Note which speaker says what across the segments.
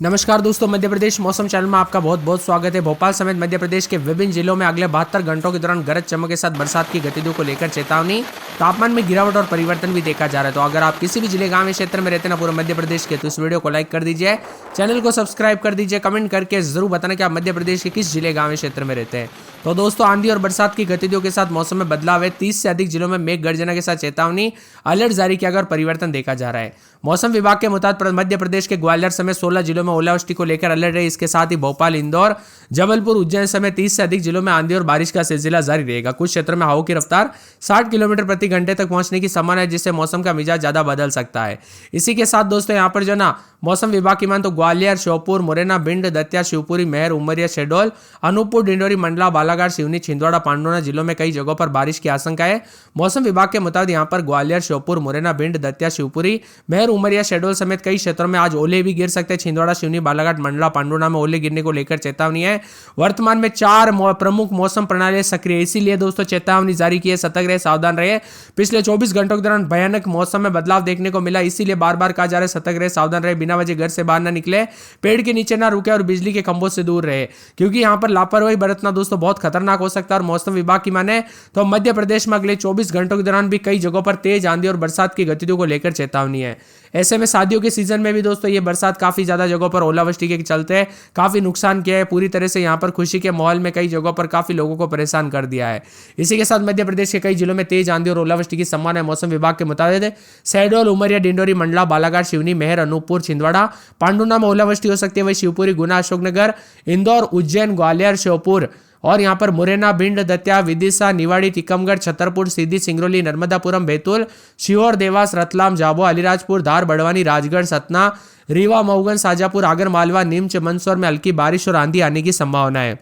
Speaker 1: नमस्कार दोस्तों, मध्य प्रदेश मौसम चैनल में आपका बहुत बहुत स्वागत है। भोपाल समेत मध्य प्रदेश के विभिन्न जिलों में अगले 72 घंटों के दौरान गरज चमक के साथ बरसात की गतिविधियों को लेकर चेतावनी। तापमान में गिरावट और परिवर्तन भी देखा जा रहा है। तो अगर आप किसी भी जिले गांव या क्षेत्र में रहते हैं ना पूरे मध्य प्रदेश के, तो इस वीडियो को लाइक कर दीजिए, चैनल को सब्सक्राइब कर दीजिए, कमेंट करके जरूर बताना कि आप मध्य प्रदेश के किस जिले गांव या क्षेत्र में रहते हैं। तो दोस्तों, आंधी और बरसात की गतिविधियों के साथ मौसम में बदलाव है। 30 से अधिक जिलों में मेघ गर्जना के साथ चेतावनी अलर्ट जारी किया गया और परिवर्तन देखा जा रहा है। मौसम विभाग के मुताबिक मध्य प्रदेश के ग्वालियर समेत 16 जिलों में ओलावृष्टि को लेकर अलर्ट है। इसके साथ ही भोपाल, इंदौर, जबलपुर, उज्जैन समेत 30 से अधिक जिलों में आंधी और बारिश का सिलसिला जारी रहेगा। कुछ क्षेत्रों में हवा की रफ्तार 60 किलोमीटर प्रति घंटे तक पहुंचने की संभावना है, जिससे मौसम का मिजाज ज्यादा बदल सकता है। इसी के साथ दोस्तों, यहाँ पर जो ना मौसम विभाग की मान तो ग्वालियर, श्योपुर, मुरैना, भिंड, दतिया, शिवपुरी, मेहर, उमरिया, शहडोल, अनूपपुर, डिंडोरी, मंडला, बालाघाट, सिवनी, छिंदवाड़ा, पांडुना जिलों में कई जगहों पर बारिश की आशंका है। मौसम विभाग के मुताबिक यहाँ पर ग्वालियर, श्योपुर, मुरैना, भिंड, दतिया, शिवपुरी, मेहर, उमरिया, शहडोल समेत कई क्षेत्रों में आज ओले भी गिर सकते हैं। छिंदवाड़ा, सिवनी, बालाघाट, मंडला, पांडुना में ओले गिरने को लेकर चेतावनी है। वर्तमान में 4 प्रमुख मौसम प्रणाली सक्रिय, इसीलिए दोस्तों चेतावनी जारी की है। सतर्क रहे, सावधान रहे। पिछले 24 घंटों के दौरान भयानक मौसम में बदलाव देखने को मिला, इसीलिए बार बार कहा जा रहा है सतर्क रहे, सावधान रहे, बिना वजह घर से बाहर न निकले, पेड़ के नीचे ना रुके और बिजली के खंभों से दूर रहे, क्योंकि यहां पर लापरवाही बरतना दोस्तों बहुत खतरनाक हो सकता है। और मौसम विभाग की माने तो मध्य प्रदेश में अगले 24 घंटों के दौरान भी कई जगहों पर तेज आंधी और बरसात की गतिविधियों को लेकर चेतावनी है। ऐसे में शादियों के सीजन में भी दोस्तों ये बरसात काफी ज्यादा जगहों पर ओलावृष्टि के चलते काफी नुकसान किया है। पूरी तरह से यहाँ पर खुशी के माहौल में कई जगहों पर काफी लोगों को परेशान कर दिया है। इसी के साथ मध्य प्रदेश के कई जिलों में तेज आंधी और ओलावृष्टि की संभावना है। मौसम विभाग के मुताबिक शहडोल, उमरिया, डिंडोरी, मंडला, बालाघाट, सिवनी, मेहर, अनूपपुर, छिंदवाड़ा, पांडुना में ओलावृष्टि हो सकती है। वही शिवपुरी, गुना, अशोकनगर, इंदौर, उज्जैन, ग्वालियर, श्योपुर और यहाँ पर मुरैना, भिंड, दतिया, विदिशा, निवाड़ी, टीकमगढ़, छतरपुर, सीधी, सिंगरौली, नर्मदापुरम, बैतूल, शिहोर, देवास, रतलाम, झाबुआ, अलीराजपुर, धार, बड़वानी, राजगढ़, सतना, रीवा, मऊगन, शाजापुर, आगर मालवा, नीमच, मंदसौर में हल्की बारिश और आंधी आने की संभावना है।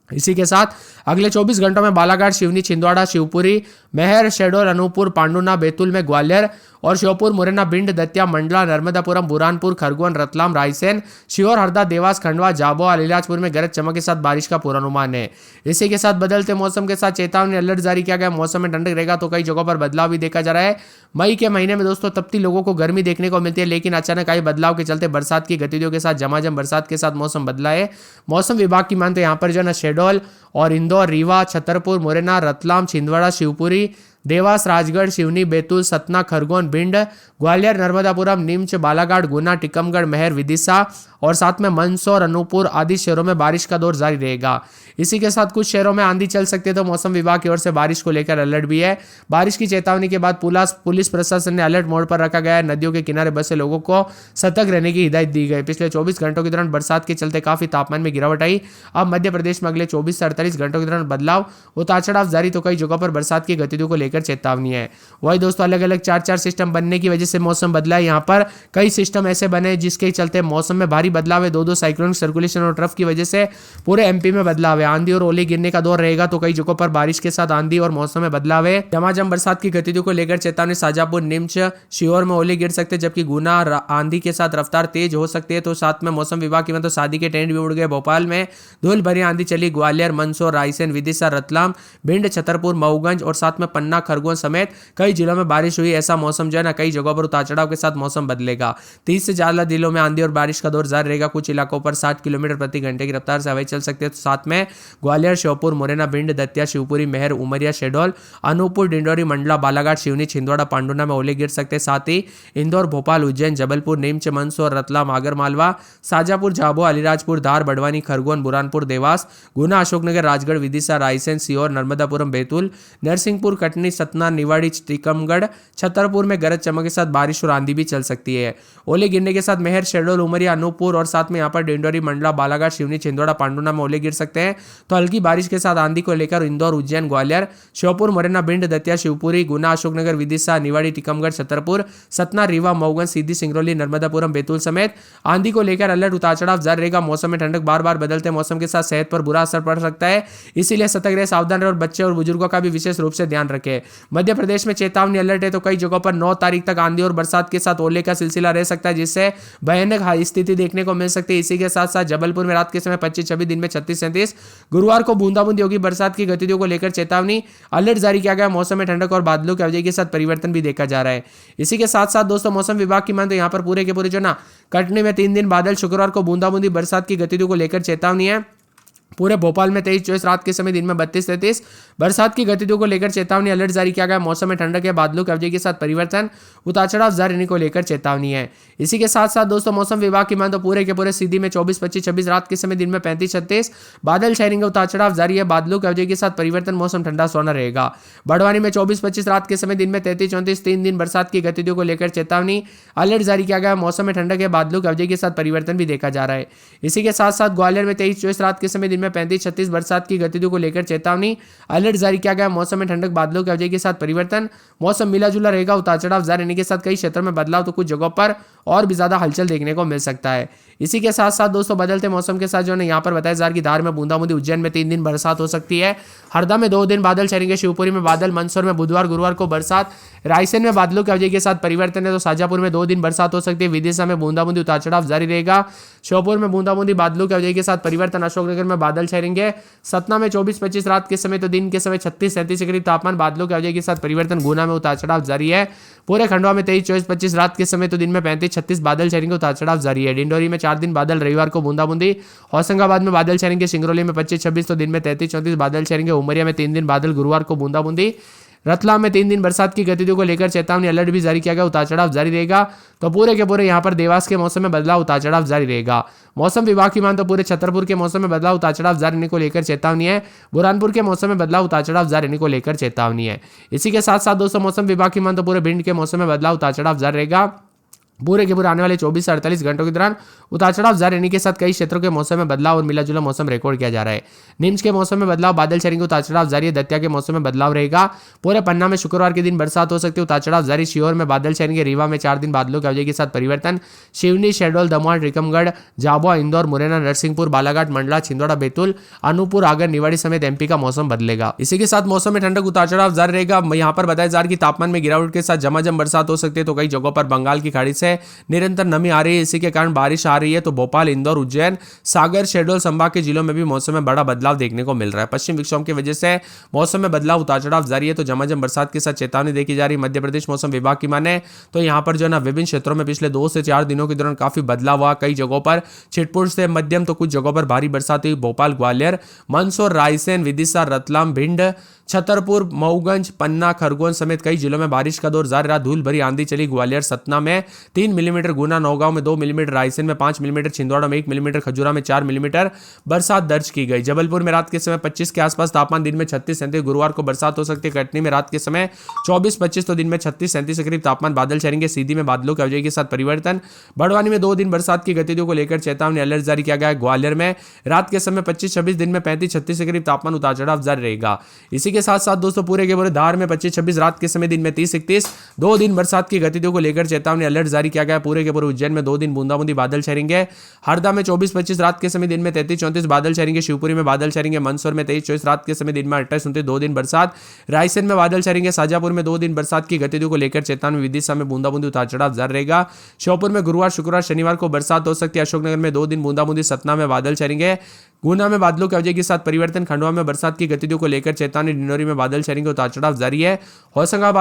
Speaker 1: इसी के साथ अगले 24 घंटों में बालाघाट, सिवनी, छिंदवाड़ा, शिवपुरी, मेहर, शहडोल, अनूपपुर, पांडुना, बैतूल में, ग्वालियर और श्योपुर, मुरैना, भिंड, दतिया, मंडला, नर्मदापुरम, बुरहानपुर, खरगोन, रतलाम, रायसेन, शिहोर, हरदा, देवास, खंडवा, झाबुआ, अलीराजपुर में गरज चमक के साथ बारिश का पूर्वानुमान है। इसी के साथ बदलते मौसम के साथ चेतावनी अलर्ट जारी किया गया। मौसम में ठंडक रहेगा तो कई जगहों पर बदलाव भी देखा जा रहा है। मई के महीने में दोस्तों तपती लोगों को गर्मी देखने को मिलती है, लेकिन अचानक आई बदलाव के चलते बरसात की गतिविधियों के साथ झमाझम बरसात के साथ मौसम बदला है। मौसम विभाग की मानते यहाँ पर जो है ना शहडोल और इंदौर, रीवा, छतरपुर, मुरैना, रतलाम, छिंदवाड़ा, शिवपुरी, देवास, राजगढ़, सिवनी, बैतूल, सतना, खरगोन, भिंड, ग्वालियर, नर्मदापुरम, नीमच, बालाघाट, गुना, टीकमगढ़, मेहर, विदिशा और साथ में मंदसौर, अनूपपुर आदि शहरों में बारिश का दौर जारी रहेगा। इसी के साथ कुछ शहरों में आंधी चल सकती है, तो मौसम विभाग की ओर से बारिश को लेकर अलर्ट भी है। बारिश की चेतावनी के बाद पुलिस प्रशासन ने अलर्ट मोड पर रखा गया है। नदियों के किनारे बसे लोगों को सतर्क रहने की हिदायत दी गई। पिछले 24 घंटों के दौरान बरसात के चलते काफी तापमान में गिरावट आई। अब मध्य प्रदेश में अगले 24 से 48 घंटों के दौरान बदलाव उतार चढ़ाव जारी, तो कई जगहों पर बरसात की गतिविधियों को लेकर चेतावनी है। वही दोस्तों अलग अलग 4 सिस्टम बनने की वजह से मौसम बदला है। यहाँ पर कई सिस्टम ऐसे बने जिसके चलते मौसम में भारी बदलाव है। 2 साइक्लोनिक सर्कुलेशन और ट्रफ की वजह से पूरे एमपी में बदलाव है। आंधी और ओले गिरने का दौर रहेगा, तो कई जगहों पर बारिश के साथ आंधी और मौसम में बदलाव है। झमाझम बरसात की गतिविधियों को लेकर चेतावनी। शाजापुर, नीमच, शिहोर में ओले गिर सकते हैं, जबकि गुना आंधी के साथ रफ्तार तेज हो सकती है। तो साथ में मौसम विभाग की तो शादी के टेंट भी उड़ गए। भोपाल में धूल भरी आंधी चली। ग्वालियर, मंदसौर, रायसेन, विदिशा, रतलाम, भिंड, छतरपुर, मऊगंज और साथ में पन्ना, खरगोन समेत कई जिलों में बारिश हुई। ऐसा मौसम जो है ना कई जगहों पर उतार चढ़ाव के साथ मौसम बदलेगा। 30 से ज्यादा जिलों में आंधी और बारिश का दौर जारी रहेगा। कुछ इलाकों पर 60 किलोमीटर प्रति घंटे की रफ्तार से हवाएं चल सकती है। तो साथ में ग्वालियर, श्योपुर, मुरैना, भिंड, दतिया, शिवपुरी, मेहर, उमरिया, शहडोल, अनूपपुर, डिंडोरी, मंडला, बालाघाट, सिवनी, छिंदवाड़ा, पांडुना में ओले गिर सकते हैं। साथ ही इंदौर, भोपाल, उज्जैन, जबलपुर, नीमच, मंदसौर, रतलाम, आगर मालवा, शाजापुर, झाबुआ, अलीराजपुर, धार, बड़वानी, खरगोन, बुरहानपुर, देवास, गुना, अशोकनगर, राजगढ़, विदिशा, रायसेन, सीहोर, नर्मदापुरम, बैतूल, नरसिंहपुर, कटनी, सतना, निवाड़ी, टीकमगढ़, छतरपुर में गरज चमक के साथ बारिश और आंधी भी चल सकती है। ओले गिरने के साथ मेहर, शहडोल, उमरिया, अनूपपुर और साथ में यहाँ पर डिंडोरी, मंडला, बालाघाट, सिवनी, छिंदवाड़ा, पांडुना में ओले गिर सकते हैं। तो हल्की बारिश के साथ आंधी को लेकर इंदौर, उज्जैन, ग्वालियर, श्योपुर, मुरैना, भिंड, दतिया, शिवपुरी, गुना, अशोकनगर, विदिशा, निवाड़ी, टीकमगढ़, छतरपुर, सतना, रीवा, मऊगन, सीधी, सिंगरौली, नर्मदापुरम, बैतूल समेत आंधी को लेकर अलर्ट उतार चढ़ाव जारी रहेगा। मौसम में ठंडक बार बार बदलते मौसम के साथ सेहत पर बुरा असर पड़ सकता है, इसीलिए सतर्क रहे, सावधान रहे और बच्चे और बुजुर्गों का भी विशेष रूप से ध्यान रखें। है। मध्य प्रदेश में चेतावनी अलर्ट है, तो कई जगहों पर 9 तारीख तक आंधी और बरसात के साथ ओले का सिलसिला रह सकता है, जिससे भयानक स्थिति देखने को मिल सकती है। इसी के साथ साथ जबलपुर में रात के समय 25-26, दिन में 36-37, गुरुवार को बूंदाबूंदी होगी। बरसात की गतिविधियों को लेकर चेतावनी अलर्ट जारी किया गया। मौसम में ठंडक और बादलों की अवधि के साथ परिवर्तन भी देखा जा रहा है। इसी के साथ साथ दोस्तों मौसम विभाग की मान तो यहाँ पर पूरे के पूरे जो ना कटनी में 3 दिन बादल, शुक्रवार को बूंदाबूंदी, बरसात की गतिविधियों को लेकर चेतावनी है। पूरे भोपाल में 23-24, रात के समय दिन में 32-33, बरसात की गतिविधियों को लेकर चेतावनी अलर्ट जारी किया गया। मौसम में ठंडक के बादलों की अवधि के साथ परिवर्तन, उतार चढ़ाव जारी रहने को लेकर चेतावनी है। इसी के साथ साथ दोस्तों मौसम विभाग की मान तो पूरे के पूरे सीधी में 24-25-26, रात के समय दिन में 35-36, बादल छाएंगे, उतार चढ़ाव जारी है। बादलों की अवधि के साथ परिवर्तन, मौसम ठंडा सोना रहेगा। बड़वानी में 24-25, रात के समय दिन में 33-34, 3 दिन बरसात की गतिविधियों को लेकर चेतावनी अलर्ट जारी किया गया। मौसम में ठंडक के बादलों की अवधि के साथ परिवर्तन भी देखा जा रहा है। इसी के साथ साथ ग्वालियर में 23-24, रात के समय दिन में 35-36, बरसात की गतिविधियों को लेकर चेतावनी अलर्ट जारी किया गया। मौसम में ठंडक, बादलों की अवधि के साथ परिवर्तन, मौसम मिला जुला रहेगा। उतार चढ़ाव जारी रहने के साथ कई क्षेत्रों में बदलाव, तो कुछ जगहों पर और भी ज्यादा हलचल देखने को मिल सकता है। इसी के साथ साथ दोस्तों बदलते मौसम के साथ जो है यहाँ पर बताया जा रहा है कि धार में बूंदाबूंदी, उज्जैन में 3 दिन बरसात हो सकती है, हरदा में 2 दिन बादल छाएंगे, शिवपुरी में बादल, मंदसौर में बुधवार गुरुवार को बरसात, रायसेन में बादलों की अवधि के साथ परिवर्तन है, तो शाजापुर में 2 दिन बरसात हो सकती है, विदिशा में बूंदाबूंदी, उतार चढ़ाव जारी रहेगा, श्योपुर में बूंदाबूंदी, बादलों की अवधि के साथ परिवर्तन, अशोकनगर में बादल छाएंगे, सतना में 24-25, रात के समय तो दिन के समय 36-37 के करीब तापमान, बादलों की अवधि के साथ परिवर्तन, गुना में उतार चढ़ाव जारी है। पूरे खंडवा में 23-24-25, रात के समय तो दिन में 35-36, बादल छाएंगे, उतार चढ़ाव जारी है। डिंडोरी में 4 दिन बादल, रविवार को बूंदाबूंदी, होशंगाबाद में बादल छाएंगे, सिंगरौली में 25-26 तो दिन में 33-34 बादल छाएंगे, उमरिया में 3 दिन बादल, गुरुवार को बूंदाबूंदी, रतलाम में 3 दिन बरसात की गतिविधियों को लेकर चेतावनी अलर्ट भी जारी किया गया। उतार चढ़ाव जारी रहेगा, तो पूरे के पूरे यहाँ पर देवास के मौसम में बदलाव, उतार चढ़ाव जारी रहेगा। मौसम विभाग की मान तो पूरे छतरपुर के मौसम में बदलाव, उतार चढ़ाव जारी रहने को लेकर चेतावनी है। बुरहानपुर के मौसम में बदलाव, उतार चढ़ाव जारी रहने को लेकर चेतावनी है। इसी के साथ साथ दोस्तों मौसम विभाग की मान तो पूरे भिंड के मौसम में बदलाव, उतार चढ़ाव जारी रहेगा। पूरे के पूरे आने वाले 24 से 48 घंटों के दौरान उतार चढ़ाव जारी रहने के साथ कई क्षेत्रों के मौसम में बदलाव और मिला जुला मौसम रिकॉर्ड किया जा रहा है। निम्स के मौसम में बदलाव, बादल छाएंगे, उतार चढ़ाव जारी है। दतिया के मौसम में बदलाव रहेगा। पूरे पन्ना में शुक्रवार के दिन बरसात हो सकती है, उतार चढ़ाव जारी। सीहोर में बादल छाएंगे, रीवा में 4 दिन बादलों की अवधि के साथ परिवर्तन। शिवनी, शहडोल, दमोह, टीकमगढ़, झाबुआ, इंदौर, मुरैना, नरसिंहपुर, बालाघाट, मंडला, छिंदवाड़ा, बैतूल, अनूपपुर, आगर, निवाड़ी समेत एमपी का मौसम बदलेगा। इसी के साथ मौसम में ठंडक, उतार चढ़ाव जारी रहेगा। यहाँ पर बताया जा रहा है कि तापमान में गिरावट के साथ झमाझम बरसात हो सकती है, तो कई जगहों पर बंगाल की खाड़ी से निरंतर नमी आ रही है, इसी के कारण बारिश आ रही है। तो भोपाल, इंदौर, उज्जैन, सागर, शहडोल संभाग के जिलों में भी मौसम में बड़ा बदलाव देखने को मिल रहा है। पश्चिम विक्षोभ की वजह से मौसम में बदलाव, उतार चढ़ाव जारी है, तो झमाझम बरसात के साथ चेतावनी देखी जा रही है। मध्य प्रदेश मौसम विभाग की माने तो यहाँ पर जो है ना विभिन्न क्षेत्रों में पिछले 2 से 4 दिनों के दौरान काफी बदलाव हुआ। कई जगहों पर छिटपुट से मध्यम तो कुछ जगहों पर भारी बरसात हुई। भोपाल, ग्वालियर, मंदसौर, रायसेन, विदिशा, रतलाम, भिंड, छतरपुर, मऊगंज, पन्ना, खरगोन समेत कई जिलों में बारिश का दौर जारी रहा। धूल भरी आंधी चली। ग्वालियर, सतना में 3 मिलीमीटर, गुना, नौगांव में 2 मिलीमीटर, रायसेन में 5 मिलीमीटर, छिंदवाड़ा में 1 मिलीमीटर, खजुरा में 4 मिलीमीटर बरसात दर्ज की गई। जबलपुर में रात के समय 25 के आसपास तापमान, दिन में 36-37, गुरुवार को बरसात हो सकती है। कटनी में रात के समय 24-25 तो दिन में 36-37 के करीब तापमान, बादल छाएंगे। सीधी में बादलों की अवधि के साथ परिवर्तन। बड़वानी में 2 दिन बरसात की गतिविधियों को लेकर चेतावनी अलर्ट जारी किया गया है। ग्वालियर में रात के समय 25-26, दिन में 35-36 के करीब तापमान, उतार चढ़ाव जारी रहेगा। इसी के साथ साथ दोस्तों पूरे के पूरे धार में 25-26, रात के समय दिन में 30-31 2 दिन बरसात की गतिविधियों को लेकर चेतावनी अलर्ट जारी किया गया। पूरे के पूरे उज्जैन में 2 दिन बूंदाबूंदी, बादल छाएंगे। हरदा में 24-25, रात के समय दिन में 33-34 बादल छाएंगे। शिवपुरी में बादल छाएंगे। मंदसौर में 23-24, रात के समय दिन में 28-29 2 दिन बरसात। रायसेन में बादल छाएंगे। शाजापुर में 2 दिन बरसात की गतिविधियों को लेकर चेतावनी। विदिशा में बूंदाबूंदी, उतार चढ़ाव जारी रहेगा। श्योपुर में गुरुवार, शुक्रवार, शनिवार को बरसात हो सकती है। अशोकनगर में 2 दिन बूंदाबूंदी। सतना में बादल छाएंगे। गुना में बादलों की अवधि के साथ परिवर्तन। खंडवा में बरसात की गतिविधियों को लेकर चेतावनी। डिंडोरी में बादल छाएंगे, उतार चढ़ाव जारी है। होशंगाबाद